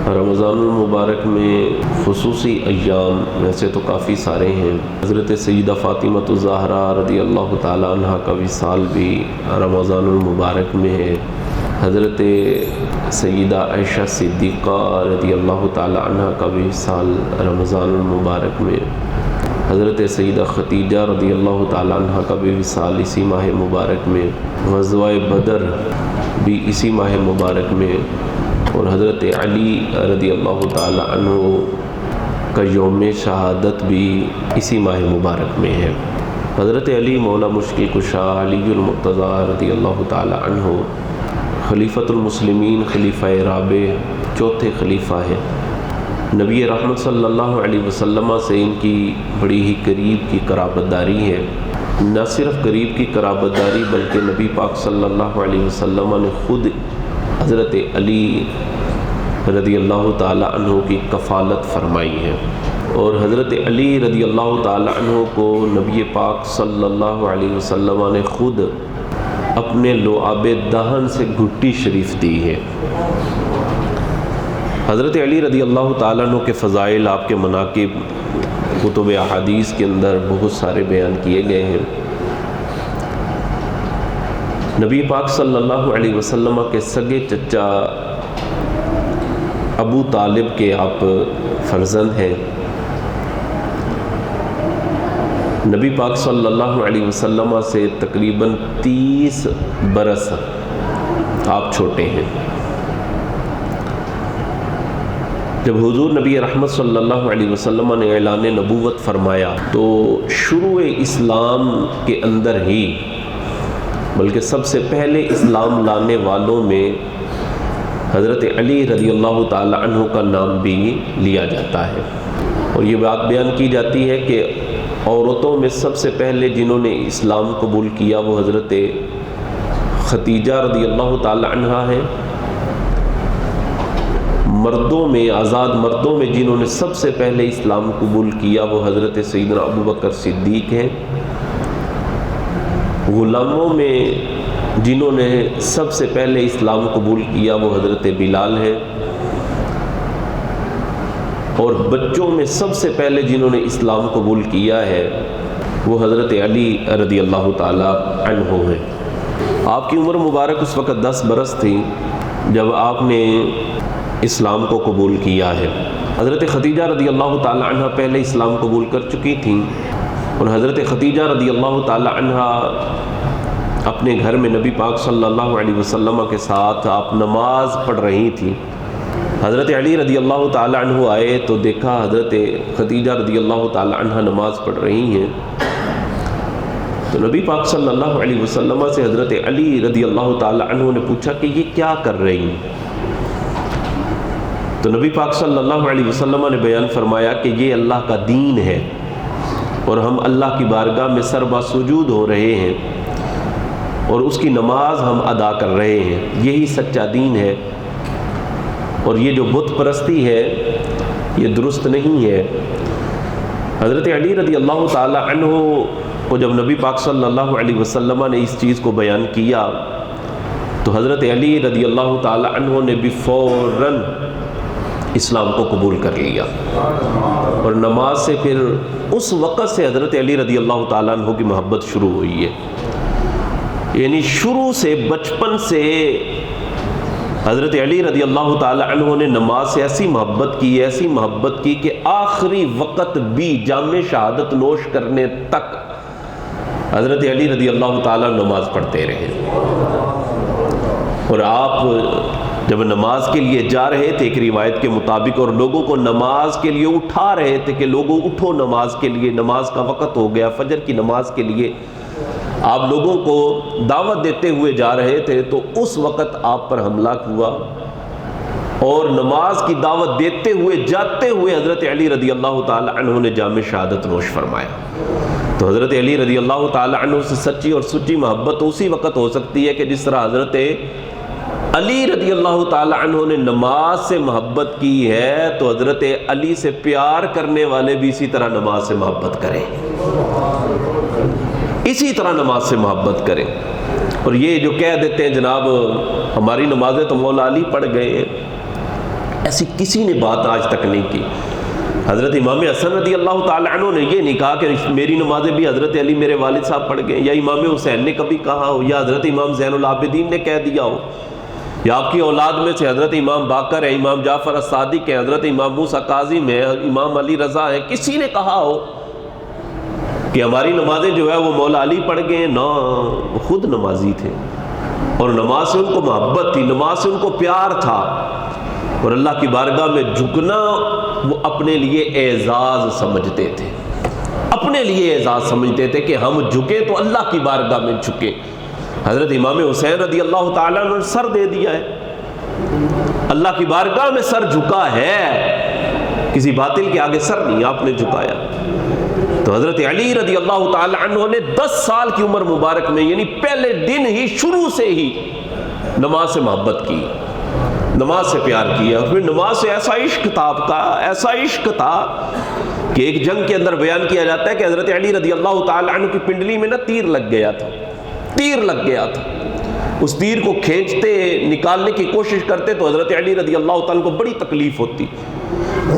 رمضان المبارک میں خصوصی ایام ویسے تو کافی سارے ہیں۔ حضرت سیدہ فاطمہ الزہرا رضی اللہ تعالی عنہ کا وصال بھی رمضان المبارک میں ہے۔ حضرت سیدہ عائشہ صدیقہ رضی اللہ تعالی عنہ کا وصال رمضان المبارک میں۔ حضرت سیدہ ختیجہ رضی اللہ تعالی عنہ کا بھی وصال اسی ماہ مبارک میں۔ غزوہ بدر بھی اسی ماہ مبارک میں، اور حضرت علی رضی اللہ تعالی عنہ کا یوم شہادت بھی اسی ماہ مبارک میں ہے۔ حضرت علی مولا مشکل کشا علی المرتضیٰ رضی اللہ تعالی عنہ خلیفۃ المسلمین، خلیفہ رابع، چوتھے خلیفہ ہیں۔ نبی رحمت صلی اللہ علیہ وسلم سے ان کی بڑی ہی قریب کی قرابت داری ہے۔ نہ صرف قریب کی قرابت داری بلکہ نبی پاک صلی اللہ علیہ وسلم نے خود حضرت علی رضی اللہ تعالی عنہ کی کفالت فرمائی ہے، اور حضرت علی رضی اللہ تعالی عنہ کو نبی پاک صلی اللہ علیہ وسلم نے خود اپنے لعاب دہن سے گھٹی شریف دی ہے۔ حضرت علی رضی اللہ تعالیٰ عنہ کے فضائل، آپ کے مناقب کتب احادیث کے اندر بہت سارے بیان کیے گئے ہیں۔ نبی پاک صلی اللہ علیہ وسلم کے سگے چچا ابو طالب کے آپ فرزند ہیں۔ نبی پاک صلی اللہ علیہ وسلم سے تقریباً 30 برس آپ چھوٹے ہیں۔ جب حضور نبی رحمت صلی اللہ علیہ وسلم نے اعلان نبوت فرمایا تو شروع اسلام کے اندر ہی، بلکہ سب سے پہلے اسلام لانے والوں میں حضرت علی رضی اللہ تعالی عنہ کا نام بھی لیا جاتا ہے، اور یہ بات بیان کی جاتی ہے کہ عورتوں میں سب سے پہلے جنہوں نے اسلام قبول کیا وہ حضرت ختیجہ رضی اللہ تعالی عنہ ہیں۔ مردوں میں، آزاد مردوں میں جنہوں نے سب سے پہلے اسلام قبول کیا وہ حضرت سیدنا ابو بکر صدیق ہیں۔ غلاموں میں جنہوں نے سب سے پہلے اسلام قبول کیا وہ حضرت بلال ہیں، اور بچوں میں سب سے پہلے جنہوں نے اسلام قبول کیا ہے وہ حضرت علی رضی اللہ تعالی عنہ ہیں۔ آپ کی عمر مبارک اس وقت 10 برس تھی جب آپ نے اسلام کو قبول کیا ہے۔ حضرت ختیجہ رضی اللہ تعالی عنہ پہلے اسلام قبول کر چکی تھیں، اور حضرت ختیجہ رضی اللہ تعالی عنہ اپنے گھر میں نبی پاک صلی اللہ علیہ وسلم کے ساتھ آپ نماز پڑھ رہی تھیں۔ حضرت علی رضی اللہ تعالی عنہ آئے تو دیکھا حضرت ختیجہ رضی اللہ تعالی عنہ نماز پڑھ رہی ہیں، تو نبی پاک صلی اللہ علیہ وسلم سے حضرت علی رضی اللہ تعالی عنہ نے پوچھا کہ یہ کیا کر رہی ہیں؟ تو نبی پاک صلی اللہ علیہ وسلم نے بیان فرمایا کہ یہ اللہ کا دین ہے، اور ہم اللہ کی بارگاہ میں سربا سجود ہو رہے ہیں، اور اس کی نماز ہم ادا کر رہے ہیں، یہی سچا دین ہے، اور یہ جو بت پرستی ہے یہ درست نہیں ہے۔ حضرت علی رضی اللہ تعالی عنہ کو جب نبی پاک صلی اللہ علیہ وسلم نے اس چیز کو بیان کیا تو حضرت علی رضی اللہ تعالی عنہ نے بھی فوراً اسلام کو قبول کر لیا، اور نماز سے پھر اس وقت سے حضرت علی رضی اللہ تعالیٰ عنہ کی محبت شروع ہوئی ہے۔ یعنی شروع سے، بچپن سے حضرت علی رضی اللہ تعالیٰ عنہ نے نماز سے ایسی محبت کی کہ آخری وقت بھی جام شہادت نوش کرنے تک حضرت علی رضی اللہ تعالیٰ نماز پڑھتے رہے، اور آپ جب نماز کے لیے جا رہے تھے ایک روایت کے مطابق، اور لوگوں کو نماز کے لیے اٹھا رہے تھے کہ لوگوں اٹھو نماز کے لیے، نماز کا وقت ہو گیا، فجر کی نماز کے لیے آپ لوگوں کو دعوت دیتے ہوئے جا رہے تھے، تو اس وقت آپ پر حملہ ہوا، اور نماز کی دعوت دیتے ہوئے جاتے ہوئے حضرت علی رضی اللہ تعالی عنہ نے جام شہادت نوش فرمایا۔ تو حضرت علی رضی اللہ تعالی عنہ سے سچی اور سچی محبت اسی وقت ہو سکتی ہے کہ جس طرح حضرت علی رضی اللہ تعالی عنہ نے نماز سے محبت کی ہے، تو حضرت علی سے پیار کرنے والے بھی اسی طرح نماز سے محبت کریں، اسی طرح نماز سے محبت کریں۔ اور یہ جو کہہ دیتے ہیں جناب ہماری نمازیں تو مولا علی پڑھ گئے ہیں، ایسی کسی نے بات آج تک نہیں کی۔ حضرت امام حسن رضی اللہ تعالیٰ عنہ نے یہ نہیں کہا کہ میری نمازیں بھی حضرت علی میرے والد صاحب پڑھ گئے، یا امام حسین نے کبھی کہا ہو، یا حضرت امام زین العابدین نے کہہ دیا ہو، یا آپ کی اولاد میں سے حضرت امام باقر ہے، امام جعفر الصادق ہے، حضرت امام موسیٰ کاظم ہے، امام علی رضا ہے، کسی نے کہا ہو کہ ہماری نمازیں جو ہے وہ مولا علی پڑھ گئے؟ نہ، وہ خود نمازی تھے، اور نماز سے ان کو محبت تھی، نماز سے ان کو پیار تھا، اور اللہ کی بارگاہ میں جھکنا وہ اپنے لیے اعزاز سمجھتے تھے، اپنے لیے اعزاز سمجھتے تھے کہ ہم جھکیں تو اللہ کی بارگاہ میں جھکیں۔ حضرت امام حسین رضی اللہ تعالیٰ نے سر دے دیا ہے، اللہ کی بارگاہ میں سر جھکا ہے، کسی باطل کے آگے سر نہیں آپ نے جھکایا۔ تو حضرت علی رضی اللہ تعالیٰ عنہ نے 10 سال کی عمر مبارک میں، یعنی پہلے دن ہی، شروع سے ہی نماز سے محبت کی، نماز سے پیار کیا، اور پھر نماز سے ایسا عشق تھا آپ کا، ایسا عشق تھا کہ ایک جنگ کے اندر بیان کیا جاتا ہے کہ حضرت علی رضی اللہ تعالیٰ عنہ کی پنڈلی میں تیر لگ گیا تھا، تیر لگ گیا تھا۔ اس تیر کو کھینچتے، نکالنے کی کوشش کرتے تو حضرت علی رضی اللہ تعالیٰ کو بڑی تکلیف ہوتی،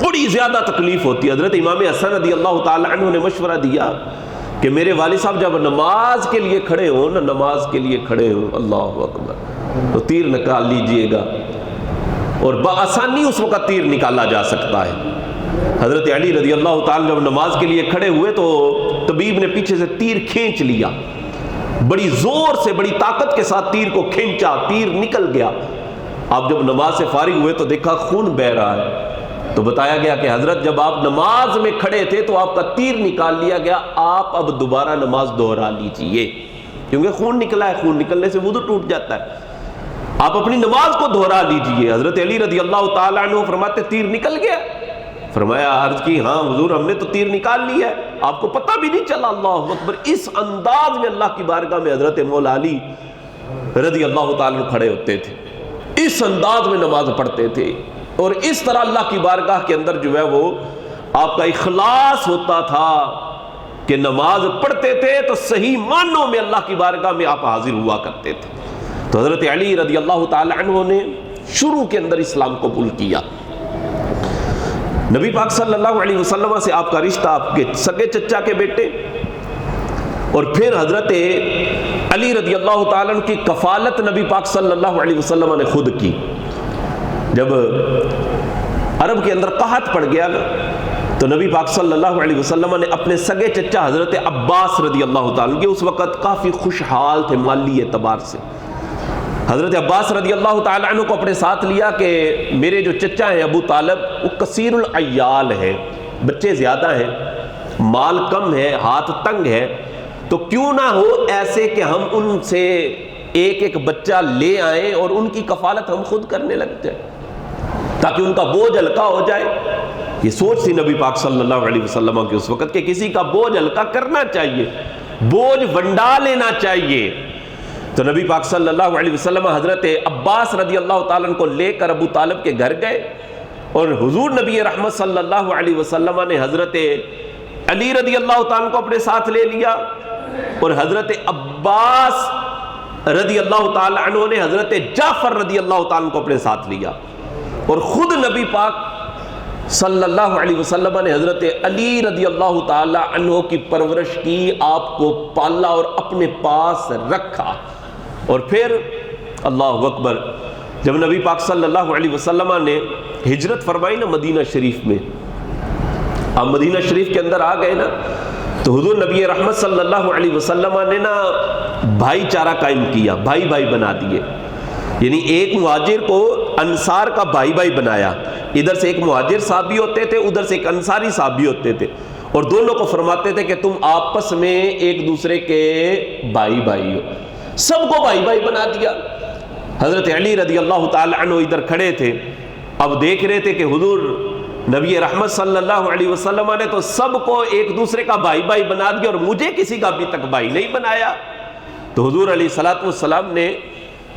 بڑی زیادہ تکلیف ہوتی۔ حضرت امام حسن رضی اللہ تعالیٰ عنہ نے مشورہ دیا کہ میرے والد صاحب جب نماز کے لیے کھڑے ہوں نا، نماز کے لیے کھڑے ہوں، اللہ اکبر، تو تیر نکال لیجئے گا، اور بآسانی اس وقت تیر نکالا جا سکتا ہے۔ حضرت علی رضی اللہ تعالیٰ جب نماز کے لیے کھڑے ہوئے تو طبیب نے پیچھے سے تیر کھینچ لیا، بڑی زور سے، بڑی طاقت کے ساتھ تیر کو کھینچا، تیر نکل گیا۔ آپ جب نماز سے فارغ ہوئے تو دیکھا خون بہہ رہا ہے، تو بتایا گیا کہ حضرت جب آپ نماز میں کھڑے تھے تو آپ کا تیر نکال لیا گیا، آپ اب دوبارہ نماز دہرا لیجئے، کیونکہ خون نکلا ہے، خون نکلنے سے وضو ٹوٹ جاتا ہے، آپ اپنی نماز کو دہرا لیجئے۔ حضرت علی رضی اللہ تعالیٰ عنہ فرماتے تیر نکل گیا؟ فرمایا، عرض کی ہاں حضور ہم نے تو تیر نکال لیا ہے، آپ کو پتہ بھی نہیں چلا۔ اللہ اکبر۔ اس انداز میں اللہ کی بارگاہ میں حضرت مولا علی رضی اللہ تعالیٰ عنہ کھڑے ہوتے تھے، اس انداز میں نماز پڑھتے تھے، اور اس طرح اللہ کی بارگاہ کے اندر جو ہے وہ آپ کا اخلاص ہوتا تھا کہ نماز پڑھتے تھے تو صحیح معنوں میں اللہ کی بارگاہ میں آپ حاضر ہوا کرتے تھے۔ تو حضرت علی رضی اللہ تعالی عنہ نے شروع کے اندر اسلام قبول کیا۔ نبی پاک صلی اللہ علیہ وسلم سے آپ کا رشتہ آپ کے سگے چچا کے بیٹے، اور پھر حضرت علی رضی اللہ تعالیٰ عنہ کی کفالت نبی پاک صلی اللہ علیہ وسلم نے خود کی۔ جب عرب کے اندر قحط پڑ گیا نا، تو نبی پاک صلی اللہ علیہ وسلم نے اپنے سگے چچا حضرت عباس رضی اللہ تعالیٰ عنہ کے، اس وقت کافی خوشحال تھے مالی اعتبار سے، حضرت عباس رضی اللہ تعالیٰ عنہ کو اپنے ساتھ لیا کہ میرے جو چچا ہیں ابو طالب وہ کثیر العیال ہے، بچے زیادہ ہیں، مال کم ہے، ہاتھ تنگ ہے، تو کیوں نہ ہو ایسے کہ ہم ان سے ایک ایک بچہ لے آئیں اور ان کی کفالت ہم خود کرنے لگ جائیں تاکہ ان کا بوجھ ہلکا ہو جائے۔ یہ سوچ تھی نبی پاک صلی اللہ علیہ وسلم کی اس وقت کہ کسی کا بوجھ ہلکا کرنا چاہیے، بوجھ ونڈا لینا چاہیے۔ تو نبی پاک صلی اللہ علیہ وسلم حضرت عباس رضی اللہ تعالیٰ عنہ کو لے کر ابو طالب کے گھر گئے، اور حضور نبی رحمت صلی اللہ علیہ وسلم نے حضرت علی رضی اللہ تعالیٰ عنہ کو اپنے ساتھ لے لیا، اور حضرت عباس رضی اللہ تعالیٰ عنہ نے حضرت جعفر رضی اللہ تعالیٰ عنہ کو اپنے ساتھ لیا، اور خود نبی پاک صلی اللہ علیہ وسلم نے حضرت علی رضی اللہ تعالیٰ عنہ کی پرورش کی، آپ کو پالا اور اپنے پاس رکھا۔ اور پھر اللہ اکبر، جب نبی پاک صلی اللہ علیہ وسلم نے ہجرت فرمائی نا مدینہ شریف میں، آپ مدینہ شریف کے اندر آ گئے نا، تو حضور نبی رحمت صلی اللہ علیہ وسلم نے نا بھائی چارہ قائم کیا، بھائی بھائی بنا دیے، یعنی ایک مہاجر کو انصار کا بھائی بھائی بنایا، ادھر سے ایک مہاجر صحابی ہوتے تھے، ادھر سے ایک انصاری صحابی ہوتے تھے، اور دونوں کو فرماتے تھے کہ تم آپس میں ایک دوسرے کے بھائی بھائی ہو، سب کو بھائی بھائی بنا دیا۔ حضرت علی رضی اللہ تعالی عنہ ادھر کھڑے تھے، اب دیکھ رہے تھے کہ حضور نبی رحمت صلی اللہ علیہ وسلم نے تو سب کو ایک دوسرے کا بھائی بھائی بنا دیا، اور مجھے کسی کا ابھی تک بھائی نہیں بنایا۔ تو حضور علیہ الصلوۃ والسلام نے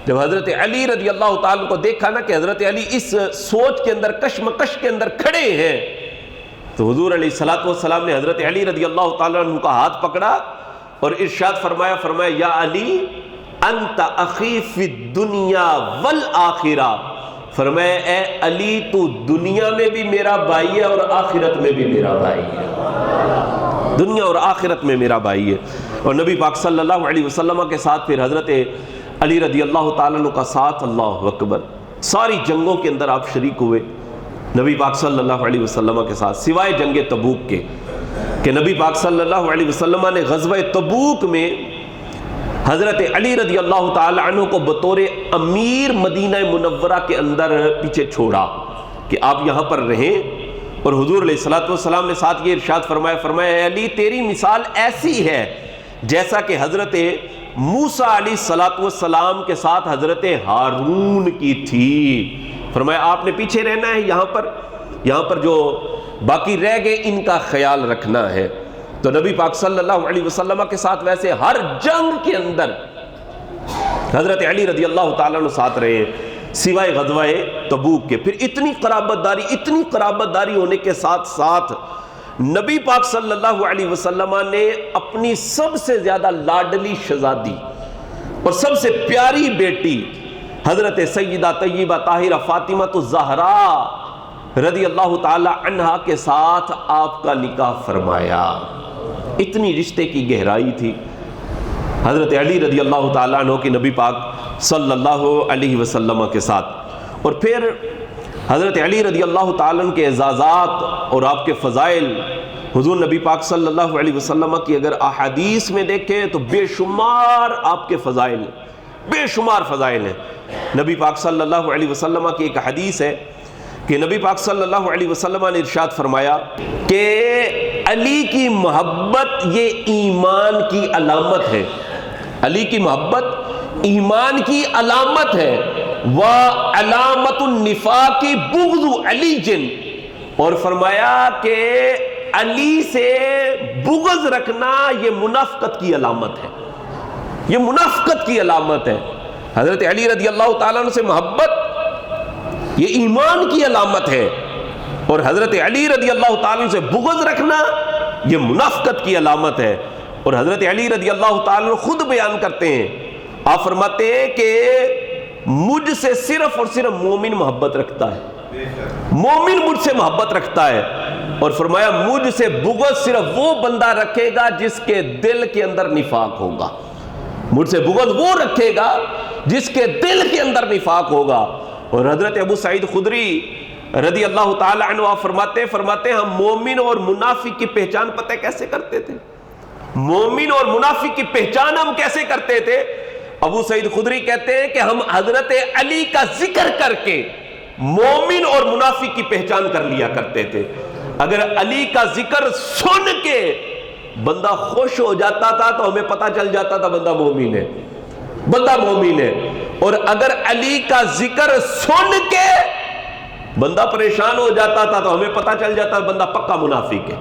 جب حضرت علی رضی اللہ تعالیٰ کو دیکھا نا کہ حضرت علی اس سوچ کے اندر، کشمکش کے اندر کھڑے ہیں، تو حضور علیہ الصلوۃ والسلام نے حضرت علی رضی اللہ تعالیٰ عنہ کا ہاتھ پکڑا اور ارشاد فرمایا یا علی انت اخی فی الدنیا والآخرہ فرمایا اے علی تو دنیا میں بھی میرا بھائی ہے اور آخرت میں بھی میرا بھائی ہے، دنیا اور آخرت میں میرا بھائی ہے۔ اور نبی پاک صلی اللہ علیہ وسلم کے ساتھ پھر حضرت علی رضی اللہ تعالیٰ عنہ کا ساتھ، اللہ اکبر، ساری جنگوں کے اندر آپ شریک ہوئے نبی پاک صلی اللہ علیہ وسلم کے ساتھ، سوائے جنگ تبوک کے، کہ نبی پاک صلی اللہ علیہ وسلم نے غزوہ تبوک میں حضرت علی رضی اللہ تعالی عنہ کو بطور امیر مدینہ منورہ کے اندر پیچھے چھوڑا کہ آپ یہاں پر رہیں، اور حضور علیہ الصلوۃ والسلام نے ساتھ یہ ارشاد فرمایا اے علی تیری مثال ایسی ہے جیسا کہ حضرت موسیٰ علیہ الصلوۃ والسلام کے ساتھ حضرت ہارون کی تھی۔ فرمایا آپ نے پیچھے رہنا ہے، یہاں پر جو باقی رہ گئے ان کا خیال رکھنا ہے۔ تو نبی پاک صلی اللہ علیہ وسلم کے ساتھ ویسے ہر جنگ کے اندر حضرت علی رضی اللہ تعالیٰ عنہ ساتھ رہے ہیں، سوائے غزوہ تبوک کے۔ پھر اتنی قرابت داری ہونے کے ساتھ ساتھ نبی پاک صلی اللہ علیہ وسلم نے اپنی سب سے زیادہ لاڈلی شہزادی اور سب سے پیاری بیٹی حضرت سیدہ طیبہ طاہرہ فاطمہ الزہرا رضی اللہ تعالی عنہا کے ساتھ آپ کا نکاح فرمایا۔ اتنی رشتے کی گہرائی تھی حضرت علی رضی اللہ تعالیٰ عنہ کی نبی پاک صلی اللہ علیہ وسلم کے ساتھ۔ اور پھر حضرت علی رضی اللہ تعالیٰ عنہ کے اعزازات اور آپ کے فضائل حضور نبی پاک صلی اللہ علیہ وسلم کی اگر احادیث میں دیکھیں تو بے شمار آپ کے فضائل، بے شمار فضائل ہیں۔ نبی پاک صلی اللہ علیہ وسلم کی ایک حدیث ہے کہ نبی پاک صلی اللہ علیہ وسلم نے ارشاد فرمایا کہ علی کی محبت یہ ایمان کی علامت ہے، علی کی محبت ایمان کی علامت ہے، وعلامت النفاق بغض علی جن، اور فرمایا کہ علی سے بغض رکھنا یہ منافقت کی علامت ہے، یہ منافقت کی علامت ہے۔ حضرت علی رضی اللہ تعالیٰ عنہ سے محبت یہ ایمان کی علامت ہے، اور حضرت علی رضی اللہ تعالیٰ عنہ سے بغض رکھنا یہ منافقت کی علامت ہے۔ اور حضرت علی رضی اللہ تعالیٰ عنہ خود بیان کرتے ہیں، آپ فرماتے ہیں کہ مجھ سے صرف اور صرف مومن محبت رکھتا ہے، مومن مجھ سے محبت رکھتا ہے، اور فرمایا مجھ سے بغض صرف وہ بندہ رکھے گا جس کے دل کے اندر نفاق ہوگا، مجھ سے بغض وہ رکھے گا جس کے دل کے اندر نفاق ہوگا۔ اور حضرت ابو سعید خدری رضی اللہ تعالی عنہ آپ فرماتے ہم مومن اور منافق کی پہچان پتہ کیسے کرتے تھے، مومن اور منافق کی پہچان ہم کیسے کرتے تھے؟ ابو سعید خدری کہتے ہیں کہ ہم حضرت علی کا ذکر کر کے مومن اور منافق کی پہچان کر لیا کرتے تھے۔ اگر علی کا ذکر سن کے بندہ خوش ہو جاتا تھا تو ہمیں پتہ چل جاتا تھا بندہ مومن ہے، بندہ مومن ہے، اور اگر علی کا ذکر سن کے بندہ پریشان ہو جاتا تھا تو ہمیں پتہ چل جاتا تھا بندہ پکا منافق ہے،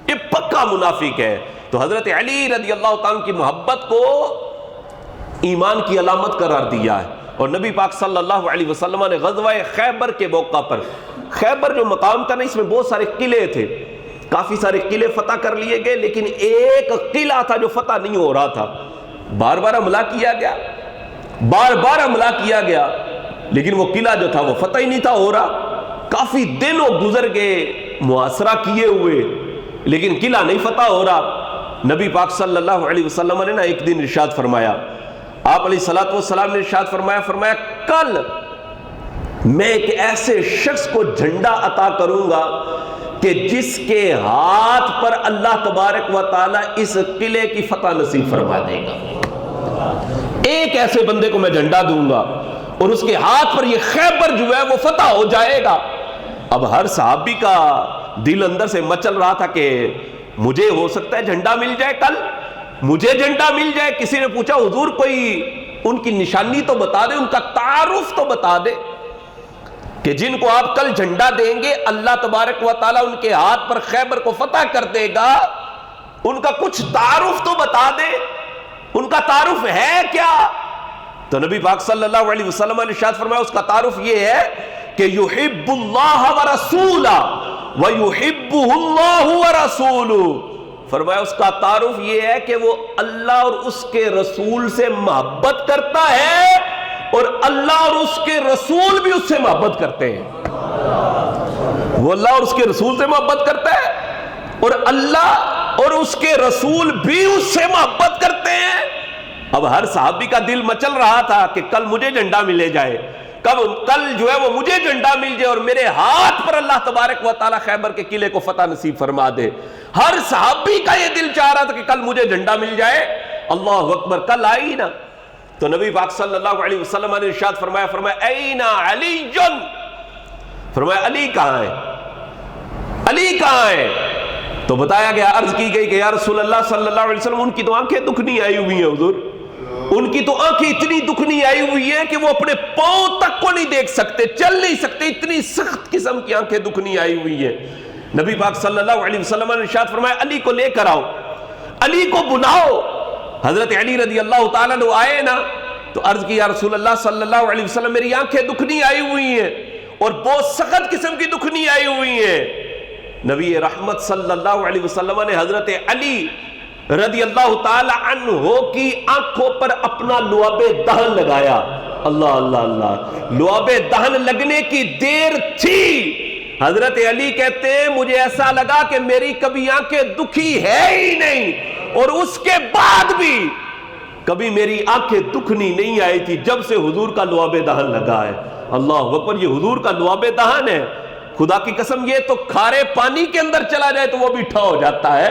یہ پکا منافق ہے۔ تو حضرت علی رضی اللہ تعالیٰ کی محبت کو ایمان کی علامت قرار دیا ہے۔ اور نبی پاک صلی اللہ علیہ وسلم نے غزوہ خیبر کے موقع پر، خیبر جو مقام تھا نا اس میں بہت سارے قلعے تھے، کافی سارے قلعے فتح کر لیے گئے، لیکن ایک قلعہ تھا جو فتح نہیں ہو رہا تھا، بار بار حملہ کیا گیا، بار بار حملہ کیا گیا، لیکن وہ قلعہ جو تھا وہ فتح ہی نہیں تھا ہو رہا۔ کافی دنوں گزر گئے محاصرہ کیے ہوئے، لیکن قلعہ نہیں فتح ہو رہا۔ نبی پاک صلی اللہ علیہ وسلم نے نا ایک دن ارشاد فرمایا، آپ علیہ الصلوۃ والسلام نے ارشاد فرمایا کل میں ایک ایسے شخص کو جھنڈا عطا کروں گا کہ جس کے ہاتھ پر اللہ تبارک و تعالی اس قلعے کی فتح نصیب فرما دے گا۔ ایک ایسے بندے کو میں جھنڈا دوں گا اور اس کے ہاتھ پر یہ خیبر جو ہے وہ فتح ہو جائے گا۔ اب ہر صحابی کا دل اندر سے مچل رہا تھا کہ مجھے ہو سکتا ہے جھنڈا مل جائے، کل مجھے جھنڈا مل جائے۔ کسی نے پوچھا حضور کوئی ان کی نشانی تو بتا دے، ان کا تعارف تو بتا دے کہ جن کو آپ کل جھنڈا دیں گے اللہ تبارک و تعالیٰ ان کے ہاتھ پر خیبر کو فتح کر دے گا، ان کا کچھ تعارف تو بتا دے، ان کا تعارف ہے کیا؟ تو نبی پاک صلی اللہ علیہ وسلم نے ارشاد فرمایا اس کا تعارف یہ ہے کہ یحب اللہ ورسولہ ویحبہ اللہ ورسولہ، فرمایا اس کا تعارف یہ ہے کہ وہ اللہ اور اس کے رسول سے محبت کرتا ہے اور اللہ اور اس کے رسول بھی اس سے محبت کرتے ہیں. وہ اللہ اور اس کے رسول سے محبت کرتا ہے اور اللہ اور اس کے رسول بھی اس سے محبت کرتے ہیں. اب ہر صحابی کا دل مچل رہا تھا کہ کل مجھے جھنڈا ملے جائے, کل جو ہے وہ مجھے جھنڈا مل جائے اور میرے ہاتھ پر اللہ تبارک و تعالی خیبر کے قلعے کو فتح نصیب فرما دے. ہر صحابی کا یہ دل چاہ رہا تھا کہ کل مجھے جھنڈا مل جائے. اللہ اکبر. کل آئی نا تو نبی پاک صلی اللہ علیہ وسلم نے ارشاد فرمایا اینا علی جن, فرمایا علی کہاں ہے, علی کہاں ہے؟ تو بتایا گیا, عرض کی گئی کہ یا رسول اللہ صلی اللہ علیہ وسلم ان کی تو آنکھیں دکھنی آئی ہوئی ہیں حضور, ان کی تو آنکھیں اتنی دکھنی آئی ہوئی ہیں کہ وہ اپنے پاؤں تک کو نہیں دیکھ سکتے, چل نہیں سکتے, اتنی سخت قسم کی آنکھیں دکھنی آئی ہوئی ہیں. نبی پاک صلی اللہ علیہ وسلم نے ارشاد فرمایا علی کو لے کر آؤ, علی کو بلاؤ. حضرت علی رضی اللہ تعالیٰ عنہ آئے نا تو عرض کی یا رسول اللہ صلی اللہ علیہ وسلم میری آنکھیں دکھنی آئی ہوئی ہیں اور بہت سخت قسم کی دکھنی آئی ہوئی ہیں. نبی رحمت صلی اللہ علیہ وسلم نے حضرت علی رضی اللہ تعالی عنہ کی آنکھوں پر اپنا لعاب دہن لگایا. اللہ اللہ اللہ. لعاب دہن لگنے کی دیر تھی, حضرت علی کہتے ہیں مجھے ایسا لگا کہ میری کبھی آنکھیں دکھی ہے ہی نہیں, اور اس کے بعد بھی کبھی میری آنکھیں دکھنی نہیں آئی تھی جب سے حضور کا لعاب دہن لگا ہے. اللہ اکبر. یہ حضور کا لعاب دہن ہے. خدا کی قسم یہ تو کھارے پانی کے اندر چلا جائے تو وہ میٹھا ہو جاتا ہے,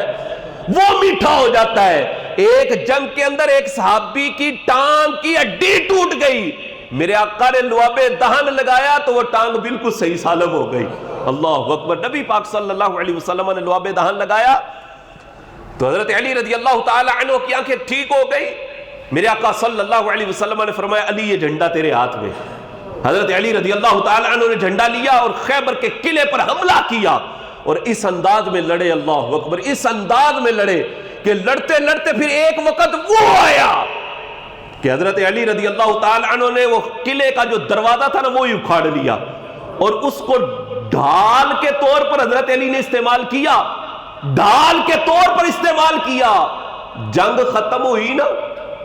وہ میٹھا ہو جاتا ہے. ایک جنگ کے اندر ایک صحابی کی ٹانگ کی ہڈی ٹوٹ گئی, میرے آقا نے لعاب دہن لگایا تو وہ ٹانگ بالکل صحیح سالم ہو گئی. اللہ اکبر. نبی پاک صلی اللہ علیہ وسلم نے لعاب دہن لگایا تو حضرت علی رضی اللہ تعالی عنہ کی آنکھیں ٹھیک ہو گئی. میرے آقا صلی اللہ علیہ وسلم نے فرمایا علی یہ جھنڈا تیرے ہاتھ میں. حضرت علی رضی اللہ تعالی عنہ نے جھنڈا لیا اور خیبر کے قلعے پر حملہ کیا اور اس انداز میں لڑے. اللہ اکبر. اس انداز میں لڑے کہ لڑتے لڑتے پھر ایک وقت وہ آیا کہ حضرت علی رضی اللہ تعالی عنہ نے وہ قلعے کا جو دروازہ تھا نا وہی اکھاڑ لیا اور اس کو ڈھال کے طور پر حضرت علی نے استعمال کیا, ڈھال کے طور پر استعمال کیا. جنگ ختم ہوئی نا,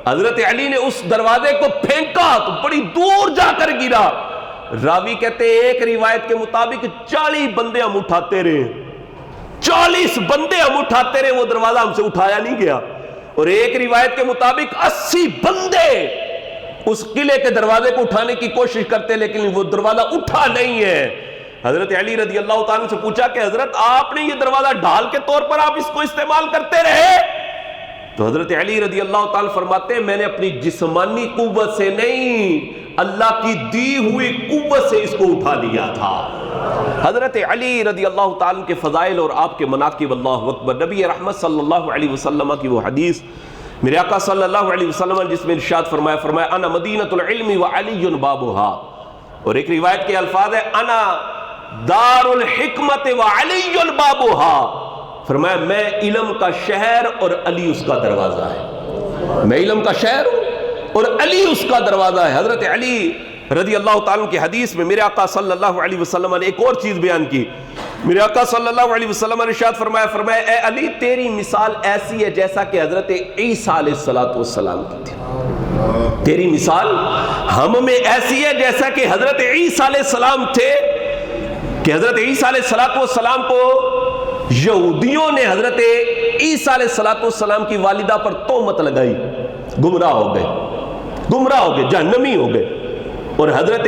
حضرت علی نے اس دروازے کو پھینکا تو بڑی دور جا کر گرا. راوی کہتے ہیں ایک روایت کے مطابق 40 بندے ہم اٹھاتے رہے, 40 بندے ہم اٹھاتے رہے, وہ دروازہ ہم سے اٹھایا نہیں گیا. اور ایک روایت کے مطابق 80 بندے اس قلعے کے دروازے کو اٹھانے کی کوشش کرتے لیکن وہ دروازہ اٹھا نہیں ہے. حضرت علی رضی اللہ تعالیٰ سے پوچھا کہ حضرت آپ نے یہ دروازہ ڈھال کے طور پر آپ اس کو استعمال کرتے رہے؟ تو حضرت علی رضی اللہ تعالیٰ فرماتے ہیں میں نے اپنی جسمانی قوت سے نہیں, اللہ کی دی ہوئی قوت سے اس کو اٹھا لیا تھا. حضرت علی رضی اللہ تعالیٰ کے فضائل اور آپ کے مناقب. اللہ اکبر. نبی رحمت صلی اللہ علیہ وسلم کی وہ حدیث میرے آقا صلی اللہ علیہ وسلم جس میں ارشاد فرمایا انا مدینۃ العلم وعلی بابھا, اور ایک روایت کے الفاظ ہے انا دار الحکمت وعلی بابھا, فرمایا میں علم کا شہر اور علی اس کا دروازہ ہے. میں علم کا شہر ہوں اور علی اس کا دروازہ ہے. حضرت علی رضی اللہ تعالیٰ کی حدیث میں میرے آقا صلی اللہ علیہ وسلم نے ایک اور چیز بیان کی. میرے آقا صلی اللہ علیہ وسلم نے ارشاد فرمایا اے علی تیری مثال ایسی ہے جیسا کہ حضرت عیسیٰ علیہ السلام کی تھی. تیری مثال ہم میں ایسی ہے جیسا کہ حضرت عیسیٰ علیہ السلام تھے, کہ حضرت عیسیٰ علیہ السلام کو یہودیوں نے حضرت عیسیٰ علیہ السلام کی والدہ پر تہمت لگائی, گمراہ ہو گئے, جہنمی ہو گئے. اور حضرت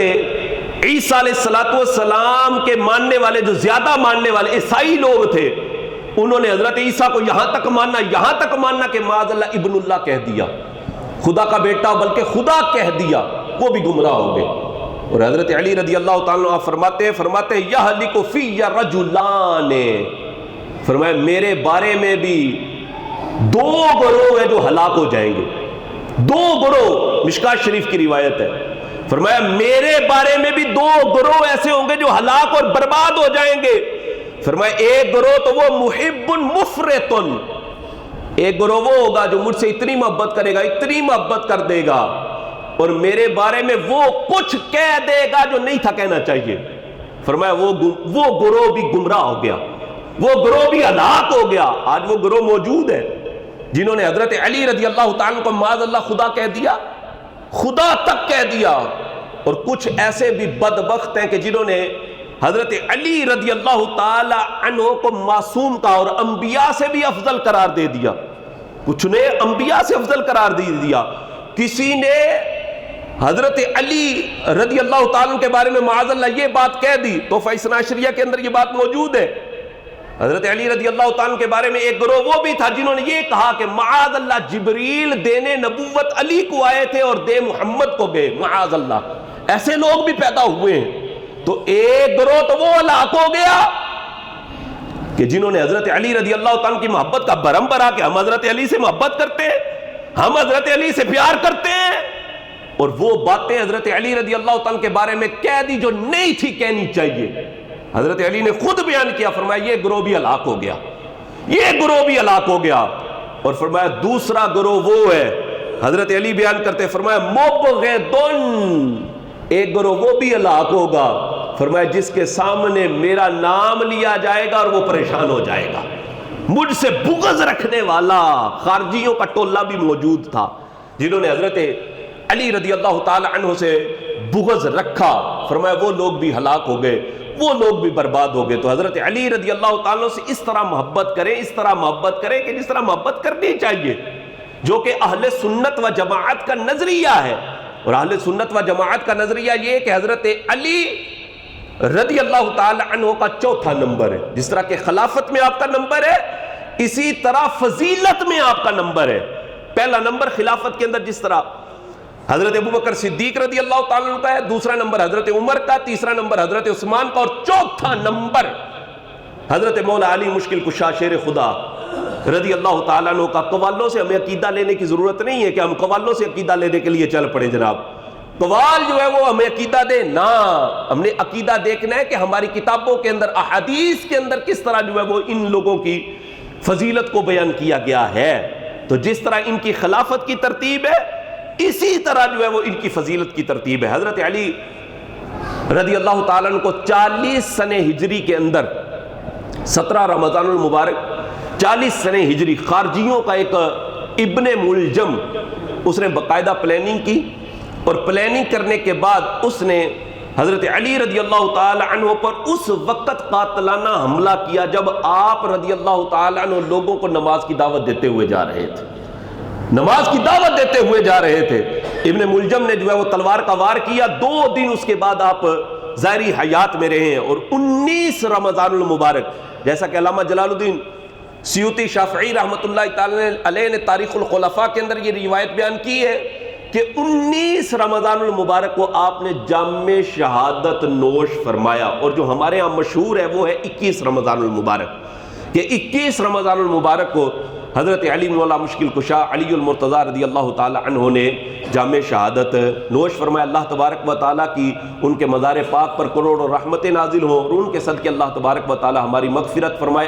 عیسیٰ علیہ السلام کے ماننے والے جو زیادہ ماننے والے عیسائی لوگ تھے انہوں نے حضرت عیسیٰ کو یہاں تک ماننا کہ معاذ اللہ ابن اللہ کہہ دیا, خدا کا بیٹا بلکہ خدا کہہ دیا, وہ بھی گمراہ ہو گئے. اور حضرت علی رضی اللہ تعالیٰ عنہ فرماتے یہلک فی رجلان, فرمایا میرے بارے میں بھی 2 گروہ ہیں جو ہلاک ہو جائیں گے. 2 گروہ, مشکات شریف کی روایت ہے. فرمایا میرے بارے میں بھی 2 گروہ ایسے ہوں گے جو ہلاک اور برباد ہو جائیں گے. فرمایا ایک گروہ تو وہ محب مفرط, ایک گروہ وہ ہوگا جو مجھ سے اتنی محبت کرے گا, اتنی محبت کر دے گا, اور میرے بارے میں وہ کچھ کہہ دے گا جو نہیں تھا کہنا چاہیے. فرمایا وہ گروہ بھی گمراہ ہو گیا, وہ گروہ بھی ہلاک ہو گیا. آج وہ گروہ موجود ہے جنہوں نے حضرت علی رضی اللہ تعالیٰ کو معاذ اللہ خدا کہہ دیا, خدا تک کہہ دیا. اور کچھ ایسے بھی بدبخت ہیں کہ جنہوں نے حضرت علی رضی اللہ تعالی عنہ کو معصوم کہا اور انبیاء سے بھی افضل قرار دے دیا. کچھ نے انبیاء سے افضل قرار دے دیا. کسی نے حضرت علی رضی اللہ تعالیٰ عنہ کے بارے میں معاذ اللہ یہ بات کہہ دی. تو فیصلہ شریعہ کے اندر یہ بات موجود ہے. حضرت علی رضی اللہ تعالیٰ عنہ کے بارے میں ایک گروہ وہ بھی تھا جنہوں نے یہ کہا کہ معاذ اللہ جبریل دینے نبوت علی کو آئے تھے اور دے محمد کو گئے. معاذ اللہ ایسے لوگ بھی پیدا ہوئے ہیں. تو ایک گروہ تو وہ ہلاک ہو گیا کہ جنہوں نے حضرت علی رضی اللہ تعالیٰ کی محبت کا برہم بھرا کہ ہم حضرت علی سے محبت کرتے ہیں, ہم حضرت علی سے پیار کرتے ہیں, اور وہ باتیں حضرت علی رضی اللہ تعالیٰ کے بارے میں کہہ دی جو نہیں تھی کہنی چاہیے. حضرت علی نے خود بیان کیا, فرمایا یہ گروہ بھی ہلاک ہو گیا, یہ گروہ بھی ہلاک ہو گیا. اور فرمایا دوسرا گروہ وہ ہے, حضرت علی بیان کرتے فرمایا مبغضن, ایک گروہ وہ بھی ہلاک ہوگا فرمایا جس کے سامنے میرا نام لیا جائے گا اور وہ پریشان ہو جائے گا. مجھ سے بغض رکھنے والا خارجیوں کا ٹولہ بھی موجود تھا جنہوں نے حضرت علی رضی اللہ تعالی عنہ سے بغض رکھا. فرمایا وہ لوگ بھی ہلاک ہو گئے, وہ لوگ بھی برباد ہو گئے. تو حضرت علی رضی اللہ تعالیٰ سے اس طرح محبت کریں, اس طرح محبت کریں کہ جس طرح محبت کرنی چاہیے, جو کہ اہل سنت و جماعت کا نظریہ ہے. اور اہل سنت و جماعت کا نظریہ یہ کہ حضرت علی رضی اللہ تعالی عنہ کا چوتھا نمبر ہے. جس طرح کہ خلافت میں آپ کا نمبر ہے, اسی طرح فضیلت میں آپ کا نمبر ہے. پہلا نمبر خلافت کے اندر جس طرح حضرت ابوبکر صدیق رضی اللہ تعالیٰ عنہ کا ہے, دوسرا نمبر حضرت عمر کا, تیسرا نمبر حضرت عثمان کا, اور چوتھا نمبر حضرت مولا علی مشکل کشا شیر خدا رضی اللہ تعالیٰ عنہ کا. قوالوں سے ہمیں عقیدہ لینے کی ضرورت نہیں ہے کہ ہم قوالوں سے عقیدہ لینے کے لیے چل پڑیں جناب. قوال جو ہے وہ ہمیں عقیدہ دے نہ, ہم نے عقیدہ دیکھنا ہے کہ ہماری کتابوں کے اندر احادیث کے اندر کس طرح جو ہے وہ ان لوگوں کی فضیلت کو بیان کیا گیا ہے. تو جس طرح ان کی خلافت کی ترتیب ہے اسی طرح جو ہے وہ ان کی فضیلت کی ترتیب ہے. حضرت علی رضی اللہ تعالیٰ عنہ کو 40 سنہ ہجری کے اندر 17 رمضان المبارک 40 سنہ ہجری خارجیوں کا ایک ابن ملجم اس نے باقاعدہ پلاننگ کی, اور پلاننگ کرنے کے بعد اس نے حضرت علی رضی اللہ تعالی عنہ پر اس وقت قاتلانہ حملہ کیا جب آپ رضی اللہ تعالی عنہ لوگوں کو نماز کی دعوت دیتے ہوئے جا رہے تھے, نماز کی دعوت دیتے ہوئے جا رہے تھے. ابن ملجم نے جو ہے وہ تلوار کا وار کیا. 2 دن اس کے بعد آپ ظاہری حیات میں رہے ہیں. اور 19 رمضان المبارک, جیسا کہ علامہ جلال الدین سیوطی شافعی رحمۃ اللہ تعالی علیہ نے تاریخ الخلفاء کے اندر یہ روایت بیان کی ہے کہ 19 رمضان المبارک کو آپ نے جام شہادت نوش فرمایا. اور جو ہمارے ہاں مشہور ہے وہ ہے 21 رمضان المبارک, کہ 21 رمضان المبارک کو حضرت علی مولا مشکل کشا علی المرتضیٰ رضی اللہ تعالی عنہ نے جام شہادت نوش فرمایا. اللہ تبارک و تعالیٰ کی ان کے مزار پاک پر کروڑوں رحمتیں نازل ہوں, اور ان کے صدقے اللہ تبارک و تعالیٰ ہماری مغفرت فرمائے.